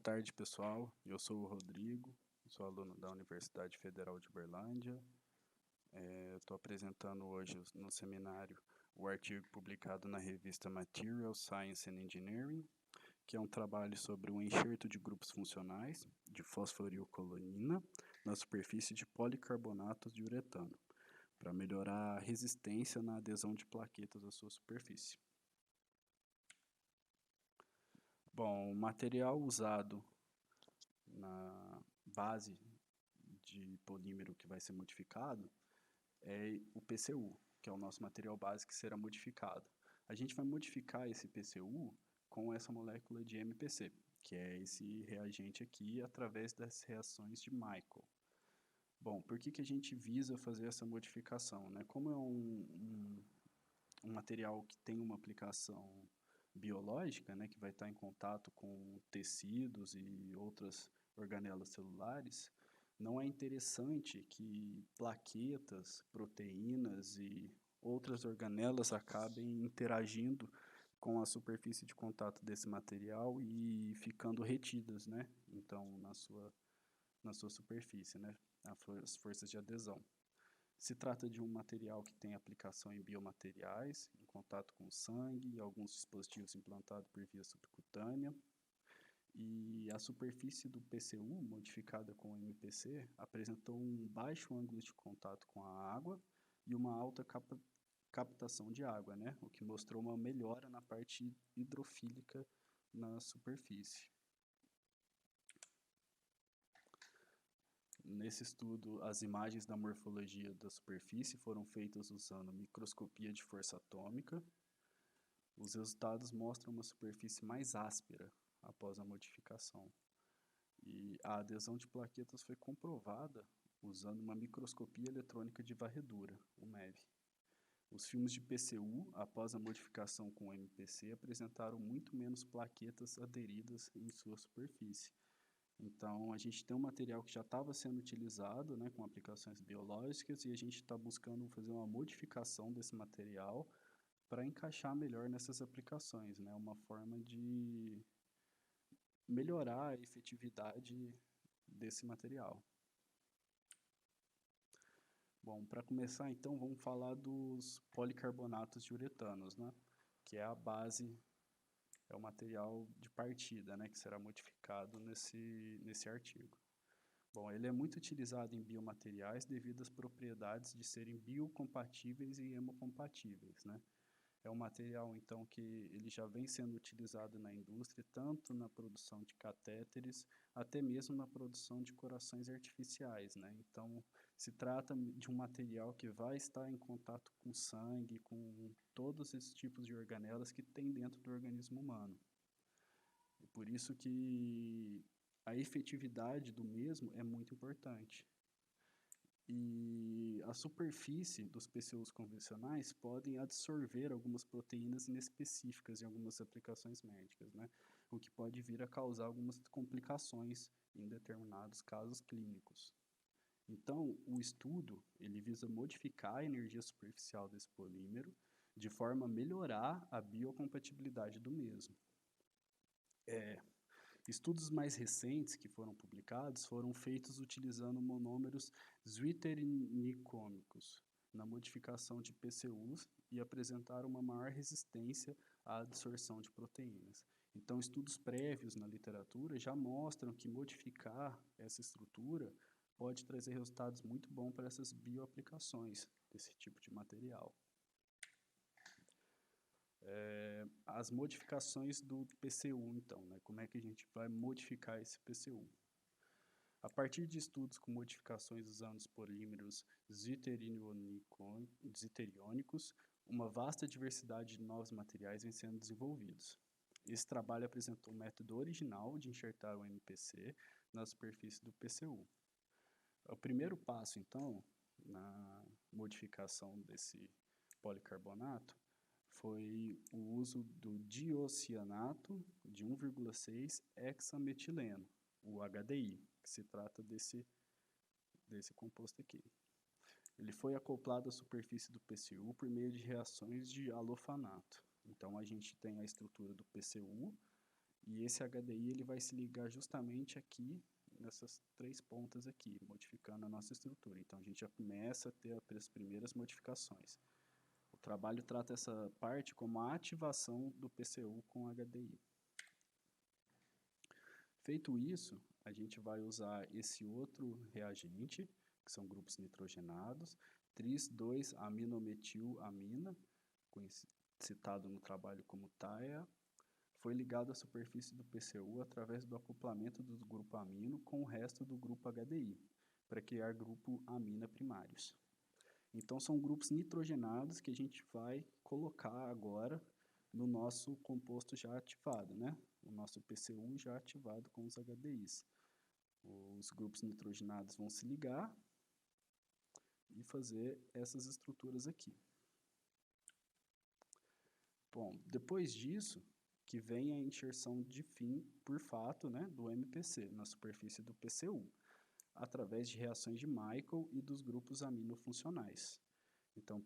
tarde, pessoal. Eu sou o Rodrigo, sou aluno da Universidade Federal de Uberlândia. Estou apresentando hoje no seminário o artigo publicado na revista Material Science and Engineering, que é um trabalho sobre o enxerto de grupos funcionais de fosforilcolina na superfície de policarbonatos de uretano, para melhorar a resistência na adesão de plaquetas à sua superfície. Bom, o material usado na base de polímero que vai ser modificado é o PCU, que é o nosso material base que será modificado. A gente vai modificar esse PCU com essa molécula de MPC, que é esse reagente aqui, através das reações de Michael. Bom, por que a gente visa fazer essa modificação, né? Como é um material que tem uma aplicação biológica, né, que vai estar em contato com tecidos e outras organelas celulares, não é interessante que plaquetas, proteínas e outras organelas acabem interagindo com a superfície de contato desse material e ficando retidas, né? Então, na sua superfície, né? As forças de adesão. Se trata de um material que tem aplicação em biomateriais, em contato com o sangue e alguns dispositivos implantados por via subcutânea. E a superfície do PCU, modificada com o MPC, apresentou um baixo ângulo de contato com a água e uma alta captação de água, né? O que mostrou uma melhora na parte hidrofílica na superfície. Nesse estudo, as imagens da morfologia da superfície foram feitas usando microscopia de força atômica. Os resultados mostram uma superfície mais áspera após a modificação. E a adesão de plaquetas foi comprovada usando uma microscopia eletrônica de varredura, o MEV. Os filmes de PCU, após a modificação com o MPC, apresentaram muito menos plaquetas aderidas em sua superfície. Então, a gente tem um material que já estava sendo utilizado, né, com aplicações biológicas, e a gente está buscando fazer uma modificação desse material para encaixar melhor nessas aplicações, né, uma forma de melhorar a efetividade desse material. Bom, para começar, então, vamos falar dos policarbonatos de uretanos, né, que é a base, é o material de partida, né, que será modificado nesse artigo. Bom, ele é muito utilizado em biomateriais devido às propriedades de serem biocompatíveis e hemocompatíveis, né? É um material, então, que ele já vem sendo utilizado na indústria, tanto na produção de catéteres, até mesmo na produção de corações artificiais, né? Então, se trata de um material que vai estar em contato com sangue, com todos esses tipos de organelas que tem dentro do organismo humano. E por isso que a efetividade do mesmo é muito importante. E a superfície dos PCUs convencionais podem absorver algumas proteínas inespecíficas em algumas aplicações médicas, né? O que pode vir a causar algumas complicações em determinados casos clínicos. Então, o estudo ele visa modificar a energia superficial desse polímero de forma a melhorar a biocompatibilidade do mesmo. Estudos mais recentes que foram publicados foram feitos utilizando monômeros zwitterinicômicos na modificação de PCUs e apresentaram uma maior resistência à absorção de proteínas. Então, estudos prévios na literatura já mostram que modificar essa estrutura pode trazer resultados muito bons para essas bioaplicações desse tipo de material. As modificações do PCU, então, né? Como é que a gente vai modificar esse PCU? A partir de estudos com modificações usando os polímeros zwitteriônicos, uma vasta diversidade de novos materiais vem sendo desenvolvidos. Esse trabalho apresentou o método original de enxertar o MPC na superfície do PCU. O primeiro passo, então, na modificação desse policarbonato, foi o uso do diocianato de 1,6 hexametileno, o HDI, que se trata desse composto aqui. Ele foi acoplado à superfície do PCU por meio de reações de alofanato. Então, a gente tem a estrutura do PCU E esse HDI ele vai se ligar justamente aqui, nessas 3 pontas aqui, modificando a nossa estrutura. Então, a gente já começa a ter as primeiras modificações. O trabalho trata essa parte como a ativação do PCU com HDI. Feito isso, a gente vai usar esse outro reagente, que são grupos nitrogenados, tris-2-aminometilamina, citado no trabalho como TAIA, foi ligado à superfície do PCU através do acoplamento do grupo amino com o resto do grupo HDI, para criar grupo amina primários. Então, são grupos nitrogenados que a gente vai colocar agora no nosso composto já ativado, né? O nosso PCU já ativado com os HDIs. Os grupos nitrogenados vão se ligar e fazer essas estruturas aqui. Bom, depois disso, que vem a inserção de fim por fato, né, do MPC na superfície do PCU, através de reações de Michael e dos grupos aminofuncionais. Então,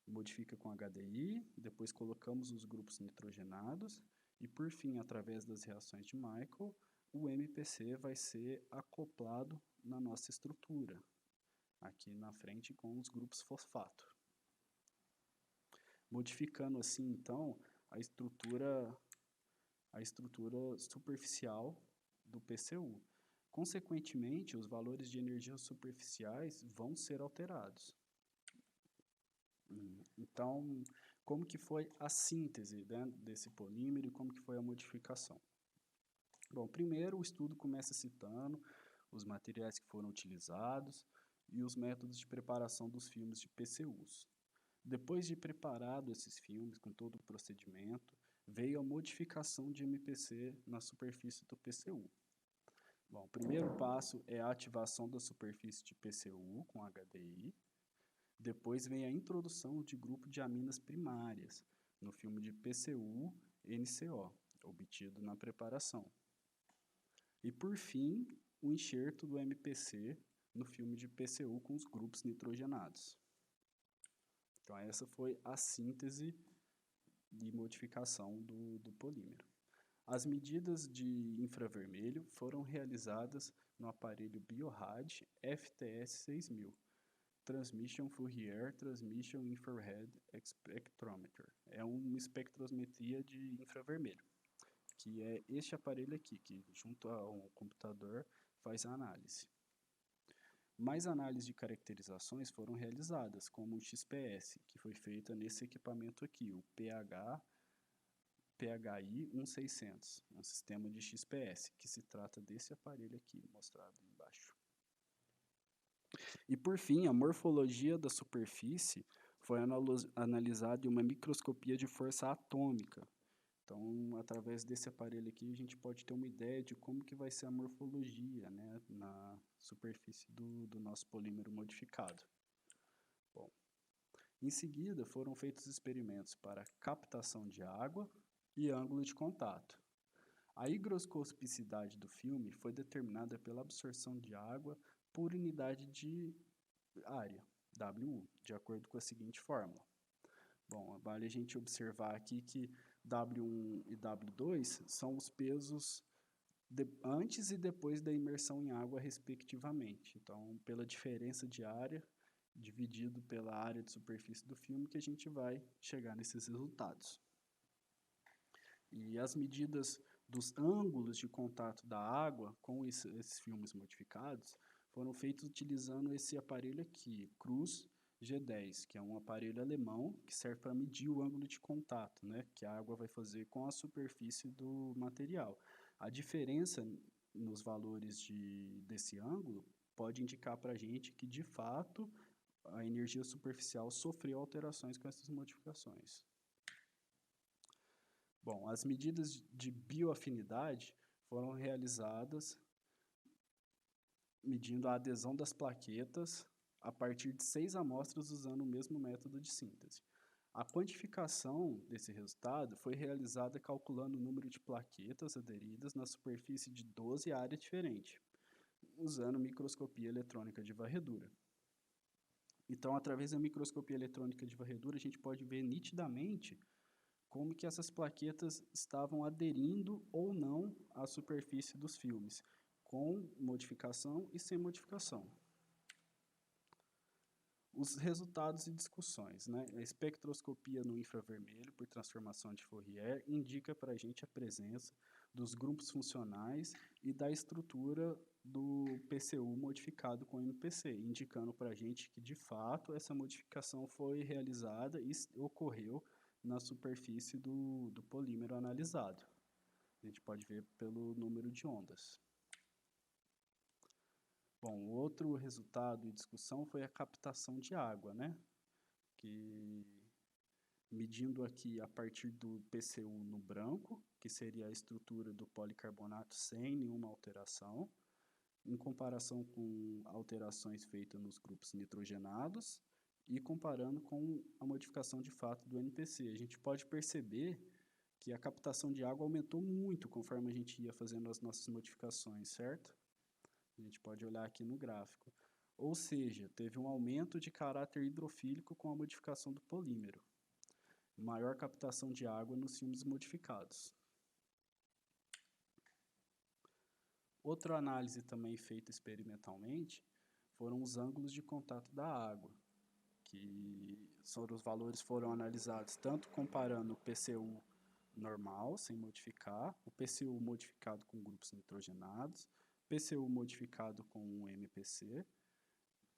modifica com HDI, depois colocamos os grupos nitrogenados e, por fim, através das reações de Michael, o MPC vai ser acoplado na nossa estrutura, aqui na frente com os grupos fosfato. Modificando assim, então, a estrutura superficial do PCU. Consequentemente, os valores de energia superficiais vão ser alterados. Então, como que foi a síntese, né, desse polímero e como que foi a modificação? Bom, primeiro o estudo começa citando os materiais que foram utilizados e os métodos de preparação dos filmes de PCUs. Depois de preparado esses filmes com todo o procedimento, veio a modificação de MPC na superfície do PCU. Bom, o primeiro passo é a ativação da superfície de PCU com HDI. Depois vem a introdução de grupo de aminas primárias no filme de PCU-NCO, obtido na preparação. E, por fim, o enxerto do MPC no filme de PCU com os grupos nitrogenados. Então, essa foi a síntese de modificação do polímero. As medidas de infravermelho foram realizadas no aparelho Biorad FTS 6000, Transmission Fourier Transmission Infrared Spectrometer. É uma espectrometria de infravermelho, que é este aparelho aqui, que junto ao computador faz a análise. Mais análises de caracterizações foram realizadas, como o XPS, que foi feita nesse equipamento aqui, o PHI 1600, um sistema de XPS, que se trata desse aparelho aqui, mostrado embaixo. E, por fim, a morfologia da superfície foi analisada em uma microscopia de força atômica. Então, através desse aparelho aqui, a gente pode ter uma ideia de como que vai ser a morfologia, né, na superfície do nosso polímero modificado. Bom, em seguida, foram feitos experimentos para captação de água e ângulo de contato. A higroscopicidade do filme foi determinada pela absorção de água por unidade de área, WU, de acordo com a seguinte fórmula. Bom, vale a gente observar aqui que W1 e W2 são os pesos antes e depois da imersão em água, respectivamente. Então, pela diferença de área, dividido pela área de superfície do filme, que a gente vai chegar nesses resultados. E as medidas dos ângulos de contato da água com esses filmes modificados foram feitos utilizando esse aparelho aqui, Cruz G10, que é um aparelho alemão que serve para medir o ângulo de contato, né, que a água vai fazer com a superfície do material. A diferença nos valores desse ângulo pode indicar para a gente que, de fato, a energia superficial sofreu alterações com essas modificações. Bom, as medidas de bioafinidade foram realizadas medindo a adesão das plaquetas a partir de 6 amostras usando o mesmo método de síntese. A quantificação desse resultado foi realizada calculando o número de plaquetas aderidas na superfície de 12 áreas diferentes, usando microscopia eletrônica de varredura. Então, através da microscopia eletrônica de varredura, a gente pode ver nitidamente como que essas plaquetas estavam aderindo ou não à superfície dos filmes, com modificação e sem modificação. Os resultados e discussões, né? A espectroscopia no infravermelho por transformação de Fourier indica para a gente a presença dos grupos funcionais e da estrutura do PCU modificado com MPC, indicando para a gente que, de fato, essa modificação foi realizada e ocorreu na superfície do polímero analisado. A gente pode ver pelo número de ondas. Bom, outro resultado e discussão foi a captação de água, né? Que, medindo aqui a partir do PCU no branco, que seria a estrutura do policarbonato sem nenhuma alteração, em comparação com alterações feitas nos grupos nitrogenados e comparando com a modificação de fato do NPC. A gente pode perceber que a captação de água aumentou muito conforme a gente ia fazendo as nossas modificações, certo? A gente pode olhar aqui no gráfico. Ou seja, teve um aumento de caráter hidrofílico com a modificação do polímero. Maior captação de água nos filmes modificados. Outra análise também feita experimentalmente foram os ângulos de contato da água, que os valores foram analisados tanto comparando o PCU normal, sem modificar, o PCU modificado com grupos nitrogenados, PCU modificado com um MPC,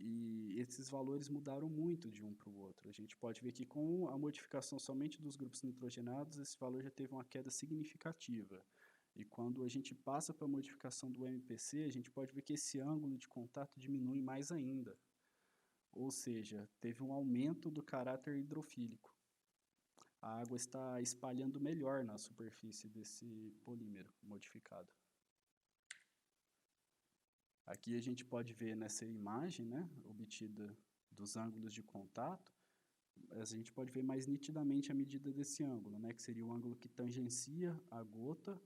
e esses valores mudaram muito de um para o outro. A gente pode ver que com a modificação somente dos grupos nitrogenados, esse valor já teve uma queda significativa. E quando a gente passa para a modificação do MPC, a gente pode ver que esse ângulo de contato diminui mais ainda. Ou seja, teve um aumento do caráter hidrofílico. A água está espalhando melhor na superfície desse polímero modificado. Aqui a gente pode ver nessa imagem, né, obtida dos ângulos de contato, a gente pode ver mais nitidamente a medida desse ângulo, né, que seria o ângulo que tangencia a gota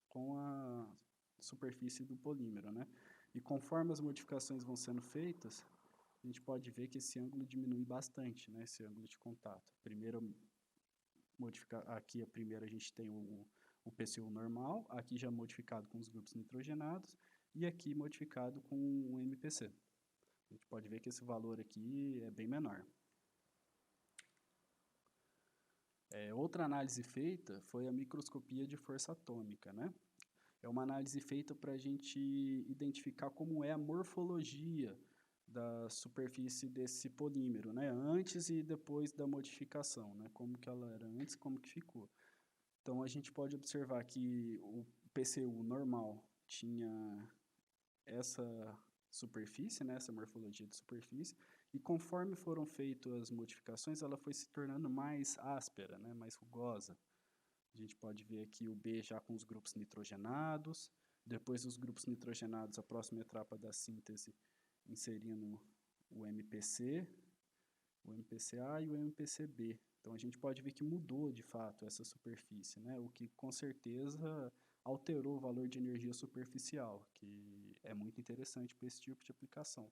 com a superfície do polímero, né? E conforme as modificações vão sendo feitas, a gente pode ver que esse ângulo diminui bastante, né, esse ângulo de contato. Aqui a primeira a gente tem o PCU normal, aqui já modificado com os grupos nitrogenados, e aqui modificado com o MPC. A gente pode ver que esse valor aqui é bem menor. Outra análise feita foi a microscopia de força atômica, né? É uma análise feita para a gente identificar como é a morfologia da superfície desse polímero, né? Antes e depois da modificação, né? Como que ela era antes, como que ficou. Então, a gente pode observar que o PCU normal tinha essa superfície, né, essa morfologia de superfície, e conforme foram feitas as modificações, ela foi se tornando mais áspera, né, mais rugosa. A gente pode ver aqui o B já com os grupos nitrogenados, depois dos grupos nitrogenados, a próxima etapa da síntese, inserindo o MPC, o MPCA e o MPCB. Então, a gente pode ver que mudou, de fato, essa superfície, né, o que, com certeza, alterou o valor de energia superficial, que é muito interessante para esse tipo de aplicação.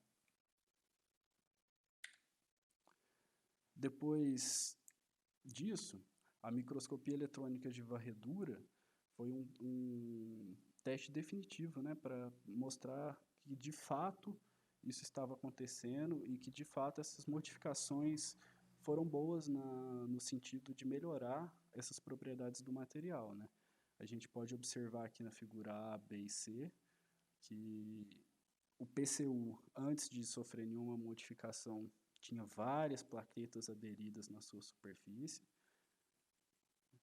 Depois disso, a microscopia eletrônica de varredura foi um teste definitivo, né, para mostrar que, de fato, isso estava acontecendo e que, de fato, essas modificações foram boas no sentido de melhorar essas propriedades do material, né? A gente pode observar aqui na figura A, B e C que o PCU, antes de sofrer nenhuma modificação, tinha várias plaquetas aderidas na sua superfície.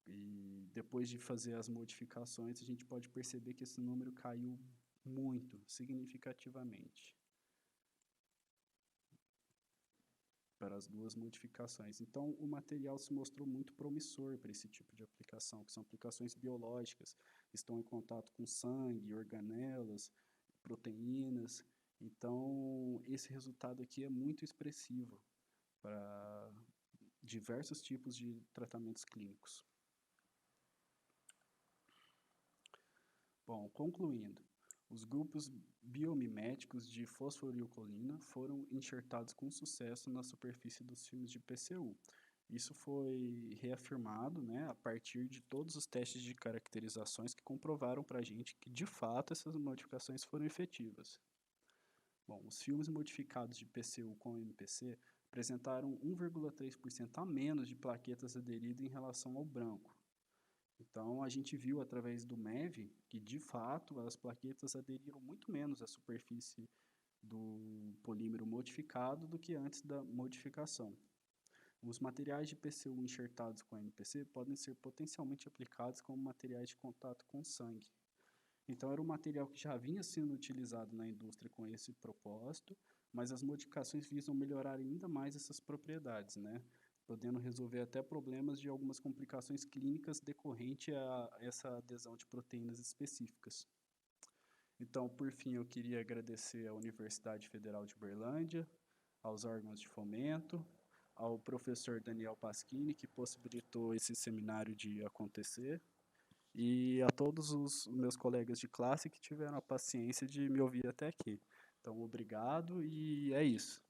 E depois de fazer as modificações, a gente pode perceber que esse número caiu muito, significativamente, para as duas modificações. Então, o material se mostrou muito promissor para esse tipo de aplicação, que são aplicações biológicas, que estão em contato com sangue, organelas, proteínas. Então, esse resultado aqui é muito expressivo para diversos tipos de tratamentos clínicos. Bom, concluindo, os grupos biomiméticos de fosforilcolina foram enxertados com sucesso na superfície dos filmes de PCU, Isso foi reafirmado, né, a partir de todos os testes de caracterizações que comprovaram para a gente que, de fato, essas modificações foram efetivas. Bom, os filmes modificados de PCU com MPC apresentaram 1,3% a menos de plaquetas aderidas em relação ao branco. Então, a gente viu através do MEV que, de fato, as plaquetas aderiram muito menos à superfície do polímero modificado do que antes da modificação. Os materiais de PCU enxertados com MPC podem ser potencialmente aplicados como materiais de contato com sangue. Então, era um material que já vinha sendo utilizado na indústria com esse propósito, mas as modificações visam melhorar ainda mais essas propriedades, né? Podendo resolver até problemas de algumas complicações clínicas decorrente a essa adesão de proteínas específicas. Então, por fim, eu queria agradecer à Universidade Federal de Uberlândia, aos órgãos de fomento, ao professor Daniel Pasquini, que possibilitou esse seminário de acontecer, e a todos os meus colegas de classe que tiveram a paciência de me ouvir até aqui. Então, obrigado e é isso.